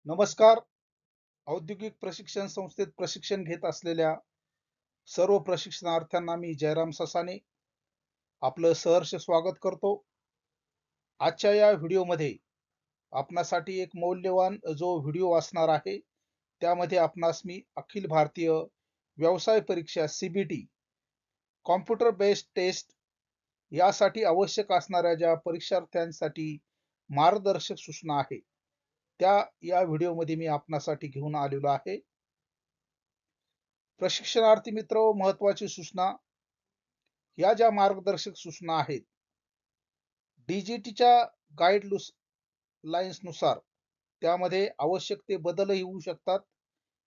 नमस्कार. औद्योगिक प्रशिक्षण संस्थेत प्रशिक्षण घेत असलेल्या सर्व प्रशिक्षणार्थ्यांना मी जयराम ससाने आपलं सहर्ष स्वागत करतो. आजच्या या व्हिडिओमध्ये आपणासाठी एक मौल्यवान जो व्हिडिओ असणार आहे, त्यामध्ये आपणास मी अखिल भारतीय व्यवसाय परीक्षा CBT कॉम्प्युटर बेस्ड टेस्ट यासाठी आवश्यक असणाऱ्या ज्या परीक्षार्थ्यांसाठी मार्गदर्शक सूचना आहे, त्या या व्हिडिओमध्ये मी आपणासाठी घेऊन आलेलो आहे. प्रशिक्षणार्थी मित्र महत्वाची सूचना, या ज्या मार्गदर्शक सूचना आहेत DGTच्या गाईडलाईन्स नुसार त्यामध्ये आवश्यक ते बदलही होऊ शकतात.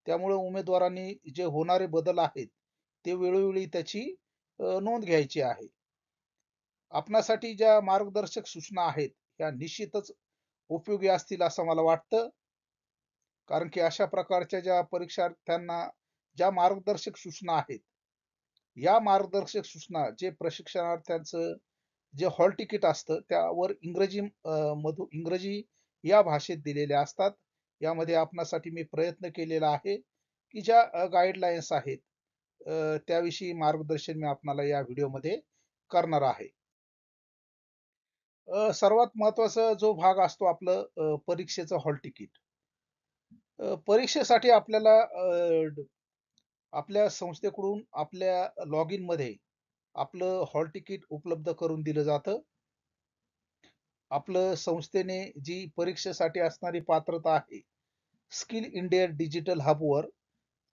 त्यामुळे उमेदवारांनी जे होणारे बदल आहेत ते वेळोवेळी त्याची नोंद घ्यायची आहे. आपणासाठी ज्या मार्गदर्शक सूचना आहेत त्या निश्चितच उपयोगी असतील असं मला वाटतं. कारण की अशा प्रकारच्या ज्या परीक्षार्थ्यांना ज्या मार्गदर्शक सूचना आहेत, या मार्गदर्शक सूचना जे प्रशिक्षणार्थ्यांचं जे हॉल तिकीट असतं त्यावर इंग्रजी या भाषेत दिलेल्या असतात. यामध्ये आपणासाठी मी प्रयत्न केलेला आहे की ज्या गाईडलाईन्स आहेत त्याविषयी मार्गदर्शन मी आपणाला या व्हिडिओमध्ये करणार आहे. सर्वात महत्वाचा जो भाग असतो आपलं परीक्षेचं हॉल तिकीट. परीक्षेसाठी आपल्याला आपल्या संस्थेकडून आपल्या लॉग इन मध्ये आपलं हॉल तिकीट उपलब्ध करून दिलं जातं. आपलं संस्थेने जी परीक्षेसाठी असणारी पात्रता आहे, स्किल इंडिया डिजिटल हबवर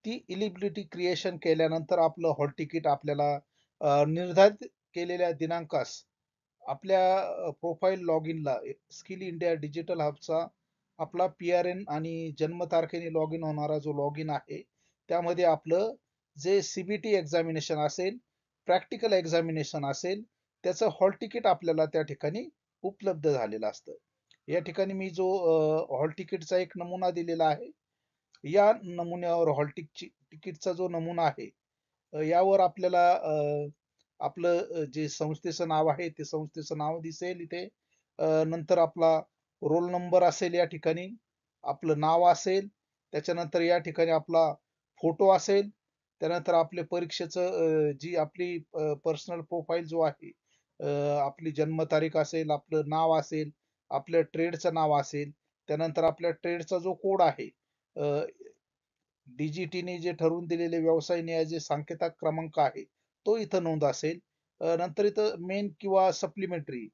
ती एलिजिबिलिटी क्रिएशन केल्यानंतर आपलं हॉल तिकीट आपल्याला निर्धारित केलेल्या दिनांकास आपल्या प्रोफाईल लॉग इनला स्किल इंडिया डिजिटल हबचा आपला PRN आणि जन्मतारखेने लॉग इन होणारा जो लॉग इन आहे, त्यामध्ये आपलं जे CBT एक्झामिनेशन असेल, प्रॅक्टिकल एक्झामिनेशन असेल, त्याचं हॉल तिकीट आपल्याला त्या ठिकाणी उपलब्ध झालेलं असतं. या ठिकाणी मी जो हॉल तिकीटचा एक नमुना दिलेला आहे, या नमुन्यावर हॉल तिकीटचा जो नमुना आहे, यावर आपल्याला आपलं जे संस्थेचं नाव आहे ते संस्थेचं नाव दिसेल इथे. नंतर आपला रोल नंबर असेल या ठिकाणी, आपलं नाव असेल, त्याच्यानंतर या ठिकाणी आपला फोटो असेल, त्यानंतर आपले परीक्षेचं जी आपली पर्सनल प्रोफाईल जो आहे, आपली जन्मतारीख असेल, आपलं नाव असेल, आपल्या ट्रेडचं नाव असेल, त्यानंतर आपल्या ट्रेडचा जो कोड आहे, DGTने जे ठरवून दिलेले व्यवसाय न्यायाचे सांकेतिक क्रमांक आहे, तो इथं नोंद असेल. नंतर इथं मेन किंवा सप्लिमेंटरी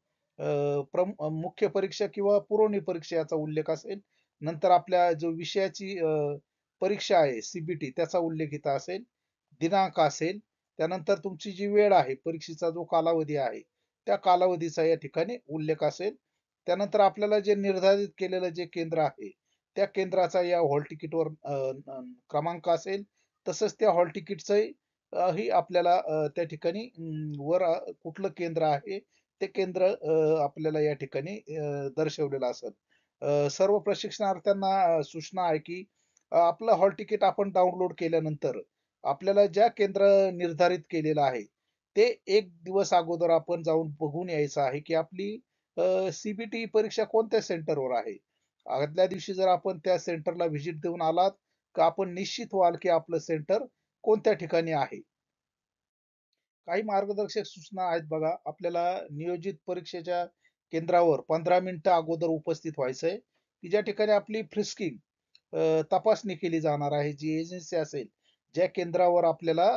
मुख्य परीक्षा किंवा पुरवणी परीक्षा याचा उल्लेख असेल. नंतर आपल्या जो विषयाची परीक्षा आहे CBT त्याचा उल्लेख इथं असेल. दिनांक असेल. त्यानंतर तुमची जी वेळ आहे, परीक्षेचा जो कालावधी आहे, त्या कालावधीचा या ठिकाणी उल्लेख असेल. त्यानंतर आपल्याला जे निर्धारित केलेलं जे केंद्र आहे, त्या केंद्राचा या हॉल तिकीटवर क्रमांक असेल. तसंच त्या हॉल तिकीटचंही ही आपल्याला त्या ठिकाणी वर कुठलं केंद्र आहे, ते केंद्र आपल्याला या ठिकाणी दर्शवलेलं असेल. सर्व प्रशिक्षणार्थ्यांना सूचना आहे की आपलं हॉल तिकीट आपण डाउनलोड केल्यानंतर आपल्याला ज्या केंद्र निर्धारित केलेलं आहे, ते 1 दिवस अगोदर आपण जाऊन बघून यायचं आहे की आपली CBT परीक्षा कोणत्या सेंटरवर आहे. आदल्या दिवशी जर आपण त्या सेंटरला व्हिजिट देऊन आलात, तर आपण निश्चित व्हाल की आपलं सेंटर कोणत्या ठिकाणी आहे. काही मार्गदर्शक सूचना आहेत बघा. आपल्याला नियोजित परीक्षेच्या केंद्रावर 15 मिनिटं अगोदर उपस्थित व्हायचंय, की ज्या ठिकाणी आपली फ्रिस्किंग तपासणी केली जाणार आहे. जी एजन्सी असेल, ज्या केंद्रावर आपल्याला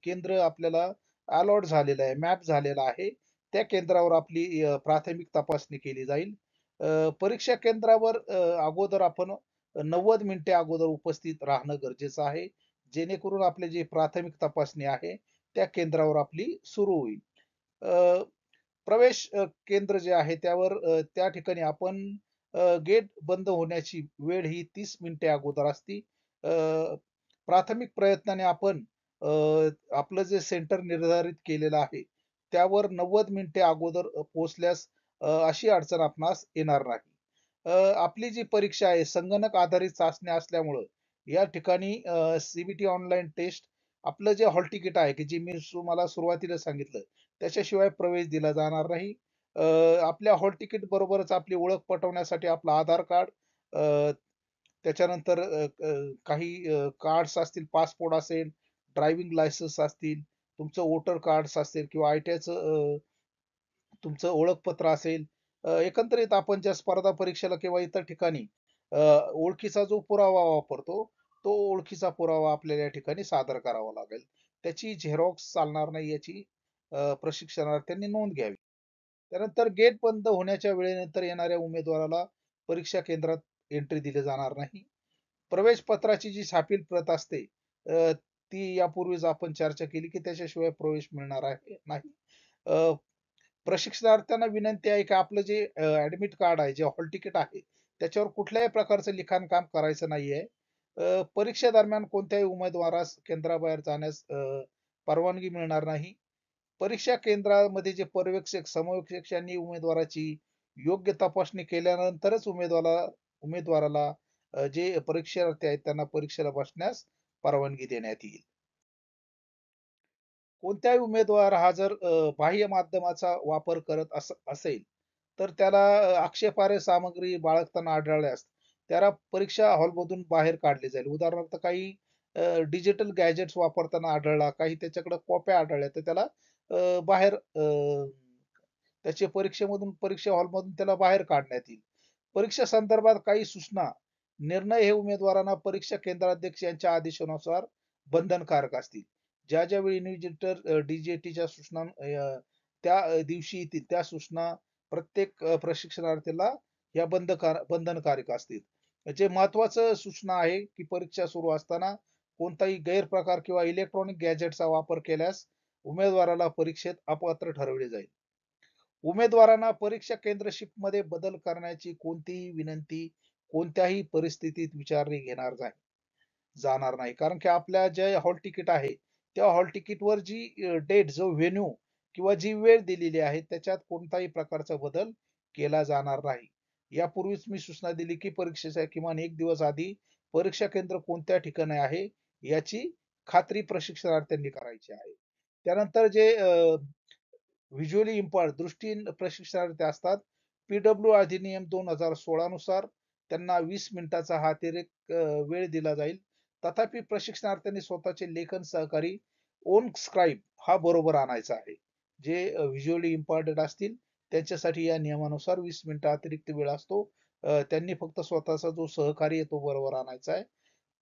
केंद्र आपल्याला अलॉट झालेलं आहे, मॅप झालेला आहे, त्या केंद्रावर आपली प्राथमिक तपासणी केली जाईल. परीक्षा केंद्रावर अगोदर आपण 90 मिनिटे अगोदर उपस्थित राहणं गरजेचं आहे. जेणेकरून आपली जी प्राथमिक तपासणी आहे, त्या केंद्रावर आपली सुरू होईल. अ, प्रवेश केंद्र जे आहे त्यावर त्या ठिकाणी आपण गेट बंद होण्याची वेळ ही 30 मिनिटे अगोदर असते. अ, प्राथमिक प्रयत्नाने आपण आपलं जे सेंटर निर्धारित केलेलं आहे, त्यावर 90 मिनिटे अगोदर पोहोचल्यास अशी अडचण आपणास येणार नाही. आपली जी परीक्षा आहे संगणक आधारित चाचण्या असल्यामुळं या ठिकाणी CBT ऑनलाईन टेस्ट आपलं जे हॉल तिकीट आहे, की जे मी तुम्हाला सुरुवातीला सांगितलं, त्याच्याशिवाय प्रवेश दिला जाणार नाही. आपल्या हॉल तिकीट बरोबरच आपली ओळख पटवण्यासाठी आपलं आधार कार्ड, त्याच्यानंतर काही कार्ड्स असतील, पासपोर्ट असेल, ड्रायव्हिंग लायसन्स असतील, तुमचं वोटर कार्ड्स असेल किंवा आय-टी-आयचं तुमचं ओळखपत्र असेल. एकंदरीत आपण ज्या स्पर्धा परीक्षेला किंवा इतर ठिकाणी अ, ओळखीचा जो पुरावा वापरतो, तो ओळखीचा पुरावा आपल्याला या ठिकाणी सादर करावा लागेल. त्याची झेरॉक्स चालणार नाही याची प्रशिक्षणार्थ्यांनी नोंद घ्यावी. त्यानंतर गेट बंद होण्याच्या वेळेनंतर येणाऱ्या उमेदवाराला परीक्षा केंद्रात एंट्री दिली जाणार नाही. प्रवेश पत्राची जी छापील प्रत असते, ती यापूर्वीच आपण चर्चा केली, की त्याच्याशिवाय प्रवेश मिळणार आहे नाही. अ, प्रशिक्षणार्थ्यांना विनंती आहे, की आपलं जे ॲडमिट कार्ड आहे, जे हॉल तिकीट आहे, त्याच्यावर कुठल्याही प्रकारचं लिखाणकाम करायचं नाहीये. परीक्षेदरम्यान कोणत्याही उमेदवारास केंद्राबाहेर जाण्यास परवानगी मिळणार नाही. परीक्षा केंद्रामध्ये जे पर्यवेक्षक, समविक्षक यांनी उमेदवाराची योग्य तपासणी केल्यानंतरच उमेदवाराला जे परीक्षार्थी आहेत त्यांना परीक्षेला बसण्यास परवानगी देण्यात येईल. कोणत्याही उमेदवार हा जर बाह्य माध्यमाचा वापर करत असेल, तर त्याला आक्षेपार्ह सामग्री बाळगताना आढळल्यास त्याला परीक्षा हॉलमधून बाहेर काढले जाईल. उदाहरणार्थ काही डिजिटल गॅजेट्स वापरताना आढळला, काही त्याच्याकडे कॉप्या आढळल्या, तर त्याला बाहेर त्याचे परीक्षा हॉलमधून त्याला बाहेर काढण्यात येईल. परीक्षा संदर्भात काही सूचना, निर्णय हे उमेदवारांना परीक्षा केंद्राध्यक्ष यांच्या आदेशानुसार बंधनकारक असतील. ज्या वेळी इन्व्हिजिलेटर डी सूचना त्या दिवशी येतील त्या सूचना प्रत्येक प्रशिक्षणार्थीला या बंधनकारक असतील. जे महत्त्वाचं सूचना आहे, की परीक्षा सुरू असताना कोणताही गैरप्रकार किंवा इलेक्ट्रॉनिक गॅजेटचा वापर केल्यास उमेदवाराला परीक्षेत अपात्र ठरवले जाईल. उमेदवारांना परीक्षा केंद्र शिफ्टमध्ये बदल करण्याची कोणतीही विनंती कोणत्याही परिस्थितीत विचारली जाणार नाही. कारण की आपल्या जे हॉल तिकीट आहे, त्या हॉल तिकीटवर जी डेट, जो व्हेन्यू किंवा जी वेळ दिलेली आहे, त्याच्यात कोणताही प्रकारचा बदल केला जाणार नाही. यापूर्वीच मी सूचना दिली, की परीक्षेच्या किमान 1 दिवस आधी परीक्षा केंद्र कोणत्या ठिकाणी आहे, याची खात्री प्रशिक्षणार्थ्यांनी करायची आहे. त्यानंतर जे व्हिज्युअली इम्पेअर्ड दृष्टीहीन प्रशिक्षणार्थी असतात, पी-डब्ल्यू अधिनियम 2016 नुसार त्यांना 20 मिनिटाचा हा अतिरिक्त वेळ दिला जाईल. तथापि प्रशिक्षणार्थ्यांनी स्वतःचे लेखन सहकारी ओन स्क्राईब हा बरोबर आणायचा आहे. जे व्हिज्युअली इम्पेअर्ड असतील त्यांच्यासाठी या नियमानुसार 20 मिनिटं अतिरिक्त वेळ असतो. त्यांनी फक्त स्वतःचा जो सहकारी आहे तो बरोबर आणायचा आहे.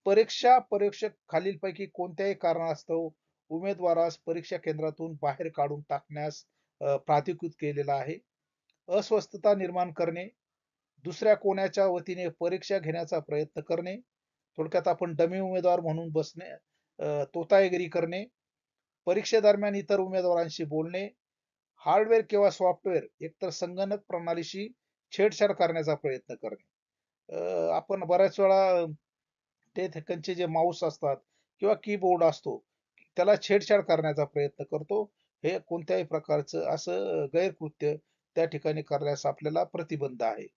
परीक्षा पर्यवेक्षक खालीलपैकी कोणत्याही कारणास्तव उमेदवारास परीक्षा केंद्रातून बाहेर काढून टाकण्यास प्राधिकृत केलेला आहे. अस्वस्थता निर्माण करणे, दुसऱ्या कोणाच्या वतीने परीक्षा घेण्याचा प्रयत्न करणे, थोडक्यात आपण डमी उमेदवार म्हणून बसणे, तोताईगिरी करणे, परीक्षेदरम्यान इतर उमेदवारांशी बोलणे, हार्डवेअर किंवा सॉफ्टवेअर एकतर संगणक प्रणालीशी छेडछाड करण्याचा प्रयत्न करणे. आपण बऱ्याच वेळा ते ठिकाणचे जे माऊस असतात किंवा कीबोर्ड असतो, त्याला छेडछाड करण्याचा प्रयत्न करतो. हे कोणत्याही प्रकारचं असं गैरकृत्य त्या ठिकाणी करण्यास आपल्याला प्रतिबंध आहे.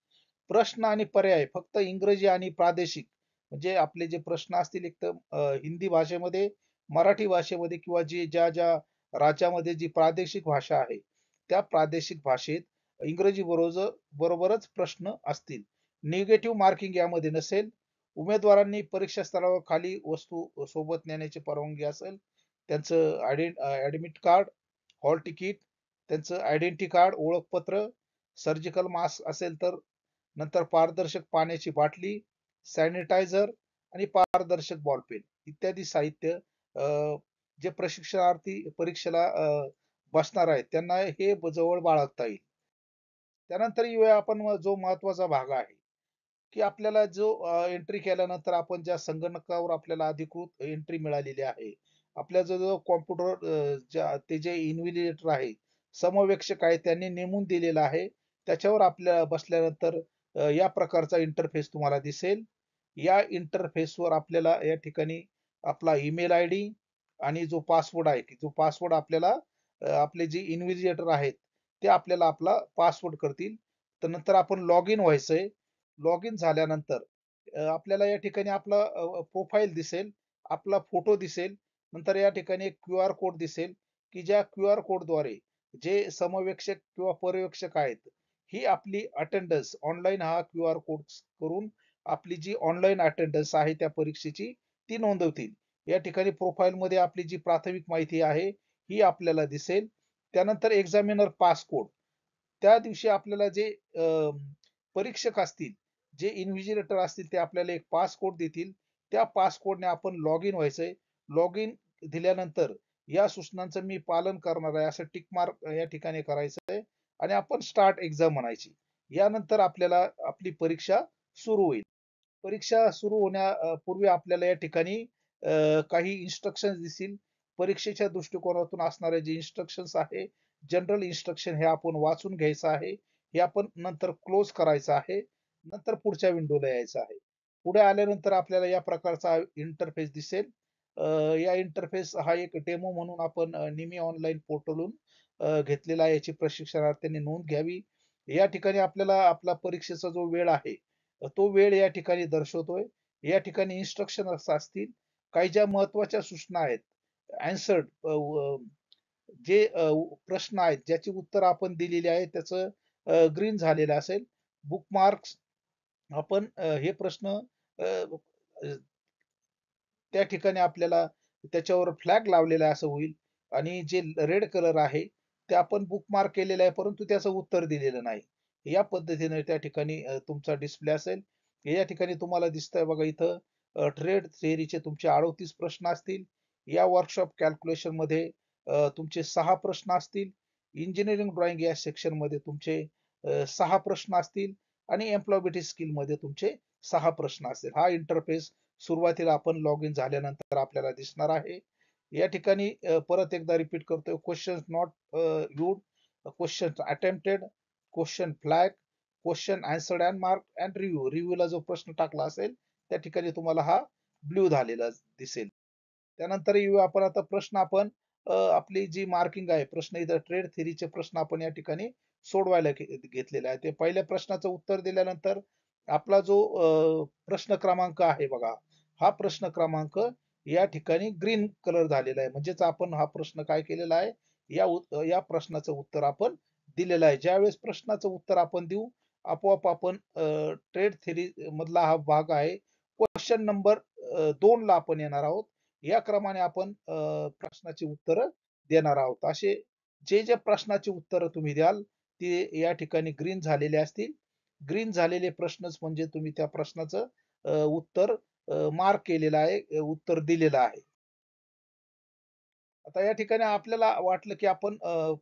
प्रश्न आणि पर्याय फक्त इंग्रजी आणि प्रादेशिक म्हणजे आपले जे प्रश्न असतील एकदम हिंदी भाषेमध्ये, मराठी भाषेमध्ये किंवा ज्या राज्यामध्ये जी प्रादेशिक भाषा आहे, त्या प्रादेशिक भाषेत इंग्रजी बरोबरच प्रश्न असतील. निगेटिव्ह मार्किंग यामध्ये नसेल. उमेदवारांनी परीक्षा स्थळावर खाली वस्तू सोबत नेण्याची परवानगी असेल. त्यांचं ॲडमिट कार्ड, हॉल तिकीट, त्यांचं आयडेंटिटी कार्ड, ओळखपत्र, सर्जिकल मास्क असेल तर, नंतर पारदर्शक पाण्याची बाटली, सॅनिटायझर आणि पारदर्शक बॉलपेन इत्यादी साहित्य अ, जे प्रशिक्षणार्थी परीक्षेला बसणार आहेत त्यांना हे जवळ बाळगता येईल. त्यानंतर येऊया आपण जो महत्त्वाचा भाग आहे. की आपल्याला जो एंट्री केल्यानंतर आपण ज्या संगणकावर आपल्याला अधिकृत एंट्री मिळालेली आहे. आपल्या जो कॉम्प्युटर ते जे इन्व्हिजिलेटर आहे, समविक्षक आहे त्यांनी नेमून दिलेला आहे. त्याच्यावर आपल्या बसल्यानंतर या प्रकारचा इंटरफेस तुम्हाला दिसेल. या इंटरफेसवर आपल्याला या ठिकाणी आपला ईमेल आयडी आणि जो पासवर्ड आहे, की जो पासवर्ड आपल्याला आपले जे इन्व्हिजिलेटर आहेत, ते आपल्याला आपला पासवर्ड करतील. तर नंतर आपण लॉग इन व्हायचंय. लॉग इन झाल्यानंतर आपल्याला या ठिकाणी आपला प्रोफाईल दिसेल, आपला फोटो दिसेल. नंतर या ठिकाणी एक क्यूआर कोड दिसेल, की ज्या क्यूआर कोडद्वारे जे समविक्षक किंवा पर्यवेक्षक आहेत, ही आपली अटेंडन्स ऑनलाईन हा क्यूआर कोड करून आपली जी ऑनलाईन अटेंडन्स आहे त्या परीक्षेची ती नोंदवतील. या ठिकाणी प्रोफाइलमध्ये आपली जी प्राथमिक माहिती आहे ही आपल्याला दिसेल. त्यानंतर एक्झामिनर पास कोड. त्या दिवशी आपल्याला जे परीक्षक असतील, जे इन्व्हिजिलेटर असतील ते आपल्याला एक पास कोड देतील. त्या पास कोडने आपण लॉग इन व्हायचंय. लॉग इन दिल्यानंतर या सूचनांचं मी पालन करणार आहे असं टिक मार्क या ठिकाणी करायचंय आणि आपण स्टार्ट एक्झाम म्हणायची. यानंतर आपल्याला आपली परीक्षा सुरू होईल. परीक्षा सुरू पूर्वी आपल्याला या ठिकाणी काही इन्स्ट्रक्शन्स दिसतील. परीक्षेच्या दृष्टिकोनातून असणारे जे इन्स्ट्रक्शन्स आहे, जनरल इन्स्ट्रक्शन हे आपण वाचून घ्यायचं आहे. हे आपण नंतर क्लोज करायचं आहे. नंतर पुढच्या विंडोला यायचं आहे. पुढे आल्यानंतर आपल्याला या प्रकारचा इंटरफेस दिसेल. अ, या इंटरफेस हा एक डेमो म्हणून आपण निमी ऑनलाईन पोर्टलहून घेतलेला आहे. याची प्रशिक्षणार्थींनी नोंद घ्यावी. या ठिकाणी आपल्याला आपला परीक्षेचा जो वेळ आहे, तो वेळ या ठिकाणी दर्शवतोय. या ठिकाणी इन्स्ट्रक्शन असतील. काही ज्या महत्त्वाच्या सूचना आहेत, ॲन्सर्ड जे प्रश्न आहेत, ज्याची उत्तर आपण दिलेली आहेत, त्याचं ग्रीन झालेलं असेल. बुकमार्क्स आपण हे प्रश्न अ, अ, त्या ठिकाणी आपल्याला त्याच्यावर फ्लॅग लावलेला आहे असं होईल आणि जे रेड कलर आहे, ते आपण बुकमार्क केलेलं आहे, परंतु त्याचं उत्तर दिलेलं नाही. या पद्धतीने त्या ठिकाणी तुमचा डिस्प्ले असेल. या ठिकाणी तुम्हाला दिसतंय बघा इथं ट्रेड थिअरीचे तुमचे 38 प्रश्न असतील. या वर्कशॉप कॅल्क्युलेशनमध्ये तुमचे 6 प्रश्न असतील. इंजिनिअरिंग ड्रॉइंग या सेक्शनमध्ये तुमचे 6 प्रश्न असतील आणि एम्प्लॉयबिलिटी स्किलमध्ये तुमचे 6 प्रश्न असतील. हा इंटरफेस सुरुवातीला आपण लॉग इन झाल्यानंतर आपल्याला दिसणार आहे. या ठिकाणी परत एकदा रिपीट करतोय. Questions not viewed, questions attempted, question flag, question answered and mark and review. रिव्ह्यूला जो प्रश्न टाकला असेल त्या ठिकाणी तुम्हाला हा ब्लू झालेला दिसेल. त्यानंतर येऊया आपण आता प्रश्न आपण आपली जी मार्किंग आहे, प्रश्न इथं ट्रेड थिअरीचे प्रश्न आपण या ठिकाणी सोडवायला घेतलेले आहे. ते पहिल्या प्रश्नाचं उत्तर दिल्यानंतर आपला जो प्रश्न क्रमांक आहे बघा, हा प्रश्न क्रमांक या ठिकाणी ग्रीन कलर झालेला आहे. म्हणजेच आपण हा प्रश्न काय केलेला आहे, या प्रश्नाचं उत्तर आपण दिलेलं आहे. ज्यावेळेस प्रश्नाचं उत्तर आपण देऊ, आपोआप आपण ट्रेड थिअरी मधला हा भाग आहे. क्वेश्चन नंबर 2 ला आपण येणार आहोत. या क्रमाने आपण प्रश्नाची उत्तरं देणार आहोत. असे जे प्रश्नाची उत्तरं तुम्ही द्याल, ते या ठिकाणी ग्रीन झालेले असतील. ग्रीन झालेले प्रश्नच म्हणजे तुम्ही त्या प्रश्नाचं उत्तर मार्क केलेलं आहे, उत्तर दिलेलं आहे. आता या ठिकाणी आपल्याला वाटलं, की आपण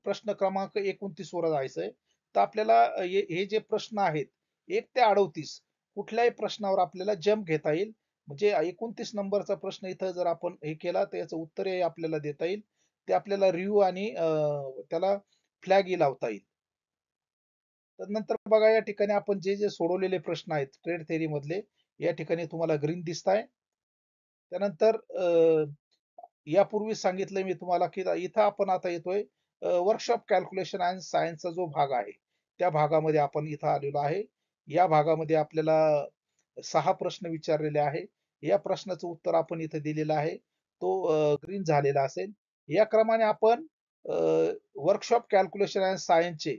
प्रश्न क्रमांक 29 वर जायचंय. तर आपल्याला हे जे प्रश्न आहेत 1 ते 38 कुठल्याही प्रश्नावर आपल्याला जंप घेता येईल. म्हणजे 29 नंबरचा प्रश्न इथं जर आपण हे केला, तर याचं उत्तरही आपल्याला देता येईल. ते आपल्याला रिव्ह्यू आणि त्याला फ्लॅगही लावता येईल. तर नंतर बघा या ठिकाणी आपण जे सोडवलेले प्रश्न आहेत ट्रेड थिअरी मधले, या ठिकाणी तुम्हाला ग्रीन दिसताय. त्यानंतर यापूर्वी सांगितलं मी तुम्हाला, की इथं आपण आता येतोय वर्कशॉप कॅल्क्युलेशन अँड सायन्सचा जो भाग आहे, त्या भागामध्ये आपण इथं आलेलो आहे. या भागामध्ये आपल्याला 6 प्रश्न विचारलेले आहे. या प्रश्नाचं उत्तर आपण इथं दिलेलं आहे. तो ग्रीन झालेला असेल. या क्रमाने आपण वर्कशॉप कॅल्क्युलेशन अँड सायन्सचे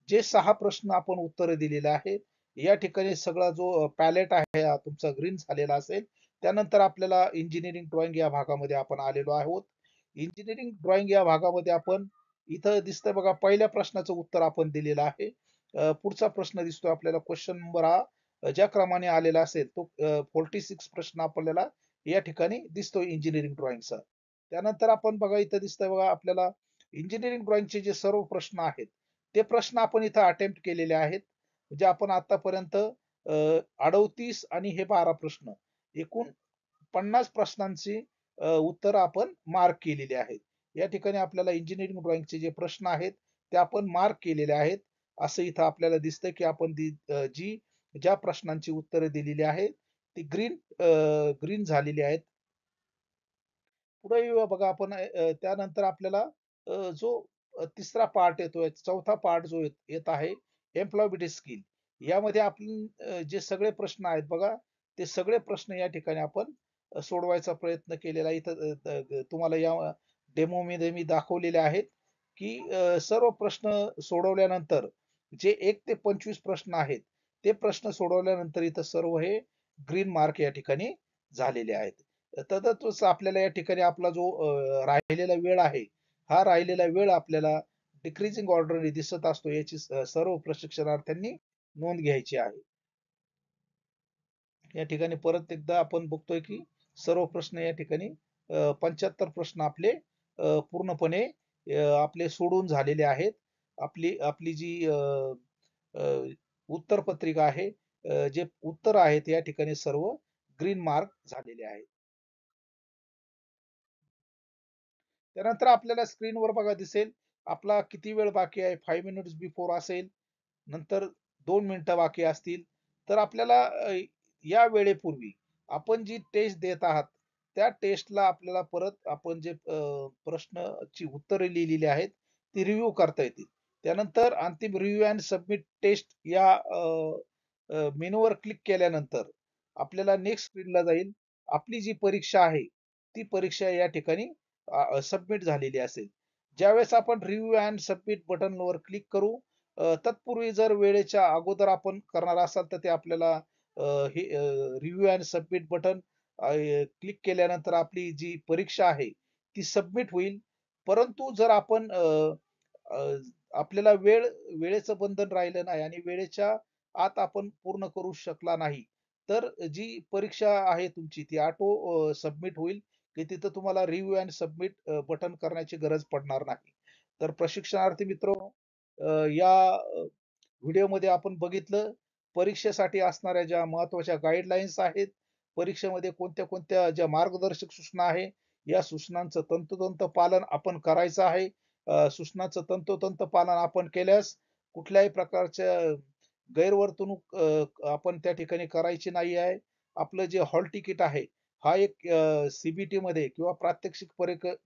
जे 6 प्रश्न आपण उत्तरं दिलेले आहेत, या ठिकाणी सगळा जो पॅलेट आहे हा तुमचा ग्रीन झालेला असेल. त्यानंतर आपल्याला इंजिनिअरिंग ड्रॉइंग या भागामध्ये आपण आलेलो आहोत. इंजिनिअरिंग ड्रॉइंग या भागामध्ये आपण इथं दिसतंय बघा पहिल्या प्रश्नाचं उत्तर आपण दिलेलं आहे. पुढचा प्रश्न दिसतोय आपल्याला क्वेश्चन नंबर हा ज्या क्रमाने आलेला असेल तो 46 प्रश्न आपल्याला या ठिकाणी दिसतोय इंजिनिअरिंग ड्रॉइंगचा. त्यानंतर आपण बघा इथं दिसतंय बघा आपल्याला इंजिनिअरिंग ड्रॉइंगचे जे सर्व प्रश्न आहेत, ते प्रश्न आपण इथं अटेम्प्ट केलेले आहेत. म्हणजे आपण आतापर्यंत 38 आणि हे 12 प्रश्न एकूण 50 प्रश्नांची उत्तरं आपण मार्क केलेली आहेत. या ठिकाणी आपल्याला इंजिनिअरिंग ड्रॉइंगचे जे प्रश्न आहेत, ते आपण मार्क केलेले आहेत. असं इथं आपल्याला दिसतं, की आपण ज्या प्रश्नांची उत्तरं दिलेली आहेत, ती ग्रीन झालेली आहेत. पुढे येऊया बघा आपण त्यानंतर आपल्याला जो तिसरा पार्ट येतोय, चौथा पार्ट जो येत आहे, एम्प्लॉयबिलिटी स्किल. यामध्ये आपण जे सगळे प्रश्न आहेत बघा, ते सगळे प्रश्न या ठिकाणी आपण सोडवायचा प्रयत्न केलेला आहे. इथं तुम्हाला या डेमोमध्ये मी दाखवलेले आहेत, की सर्व प्रश्न सोडवल्यानंतर जे 1 ते 25 प्रश्न आहेत, ते प्रश्न सोडवल्यानंतर इथं सर्व हे ग्रीन मार्क या ठिकाणी झालेले आहेत. तसंच आपल्याला या ठिकाणी आपला जो राहिलेला वेळ आहे, हा राहिलेला वेळ आपल्याला डिक्रीजिंग ऑर्डरने दिसत असतो. याची सर्व प्रशिक्षणार्थ्यांनी नोंद घ्यायची आहे. या ठिकाणी परत एकदा आपण बघतोय की सर्व प्रश्न या ठिकाणी 75 प्रश्न आपले पूर्णपणे आपले सोडवून झालेले आहेत. आपली आपली जी अ, उत्तरपत्रिका आहे, जे उत्तर आहेत या ठिकाणी सर्व ग्रीन मार्क झालेले आहेत. त्यानंतर आपल्याला स्क्रीनवर बघा दिसेल, आपला किती वेळ बाकी आहे, 5 मिनिट्स बिफोर असेल, नंतर 2 मिनिटं बाकी असतील, तर आपल्याला या वेळेपूर्वी आपण जी टेस्ट देत आहात, त्या टेस्टला आपल्याला परत आपण जे प्रश्नाची उत्तरे लिहिलेली आहेत, ती रिव्ह्यू करता येतील. त्यानंतर अंतिम रिव्ह्यू अँड सबमिट टेस्ट या मेनूवर क्लिक केल्यानंतर आपल्याला नेक्स्ट स्क्रीनला जाईल. आपली जी परीक्षा आहे, ती परीक्षा या ठिकाणी सबमिट झालेली असेल. ज्यावेळेस आपण रिव्ह्यू अँड सबमिट बटनवर क्लिक करू, तत्पूर्वी जर वेळेच्या अगोदर आपण करणार असाल तर ते आपल्याला हे review and submit button click केल्यानंतर आपली जी परीक्षा आहे ती सबमिट होईल. परंतु जर आपण अ, आपल्याला वेळेचं बंधन राहिलं नाही आणि वेळेच्या आत आपण पूर्ण करू शकला नाही, तर जी परीक्षा आहे तुमची ती ऑटो सबमिट होईल, की तिथं तुम्हाला रिव्ह्यू अँड सबमिट बटन करण्याची गरज पडणार नाही. तर प्रशिक्षणार्थी मित्र, या व्हिडिओमध्ये आपण बघितलं परीक्षेसाठी असणाऱ्या ज्या महत्त्वाच्या गाईडलाईन्स आहेत, परीक्षेमध्ये कोणत्या-कोणत्या ज्या मार्गदर्शक सूचना आहे, या सूचनांचं तंतोतंत पालन आपण करायचं आहे. सूचनांचं तंतोतंत पालन आपण केल्यास कुठल्याही प्रकारच्या गैरवर्तणूक आपण त्या ठिकाणी करायची नाही आहे. आपलं जे हॉल तिकीट आहे, हा एक सी-बी-टीमध्ये किंवा प्रात्यक्षिक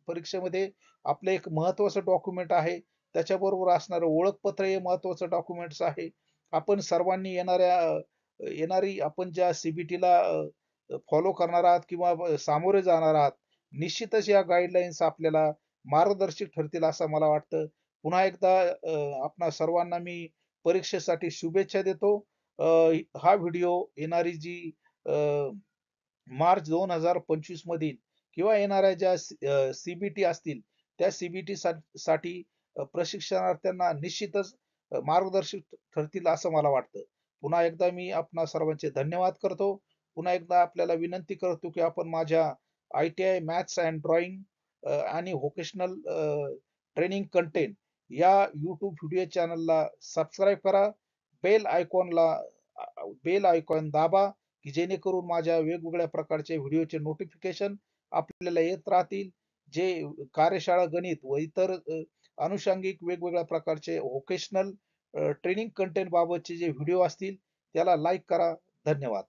परीक्षेमध्ये आपलं एक महत्त्वाचं डॉक्युमेंट आहे. त्याच्याबरोबर असणारं ओळखपत्र हे महत्त्वाचं डॉक्युमेंट्स आहे. आपण सर्वांनी येणारी आपण ज्या सी-बी-टीला फॉलो करणार आहात किंवा सामोरे जाणार आहात, निश्चितच या गाईडलाईन्स आपल्याला मार्गदर्शक ठरतील असं मला वाटतं. पुन्हा एकदा आपणा सर्वांना मी परीक्षेसाठी शुभेच्छा देतो. अ, हा व्हिडिओ येणारी जी अ, मार्च 2025 मधील किंवा येणाऱ्या ज्या सी-बी-टी असतील, त्या सी-बी-टी साठी प्रशिक्षणार्थ्यांना निश्चितच मार्गदर्शक ठरतील असं मला वाटतं. पुन्हा एकदा मी आपणा सर्वांचे धन्यवाद करतो. पुन्हा एकदा आपल्याला विनंती करतो, की आपण माझ्या आय-टी-आय मॅथ्स एंड ड्रॉइंग आणि व्होकेशनल ट्रेनिंग कंटेंट या YouTube व्हिडिओ चॅनलला सबस्क्राईब करा. बेल आयकॉनला बेल आयकॉन दाबा, की जेणेकरून माझ्या वेगवेगळ्या प्रकारचे व्हिडिओचे नोटिफिकेशन आपल्याला येत राहतील. जे कार्यशाळा गणित व इतर अनुषंगिक वेगवेगळ्या प्रकारचे व्होकेशनल ट्रेनिंग कंटेंट बाबतचे जे व्हिडिओ असतील, त्याला लाईक करा. धन्यवाद.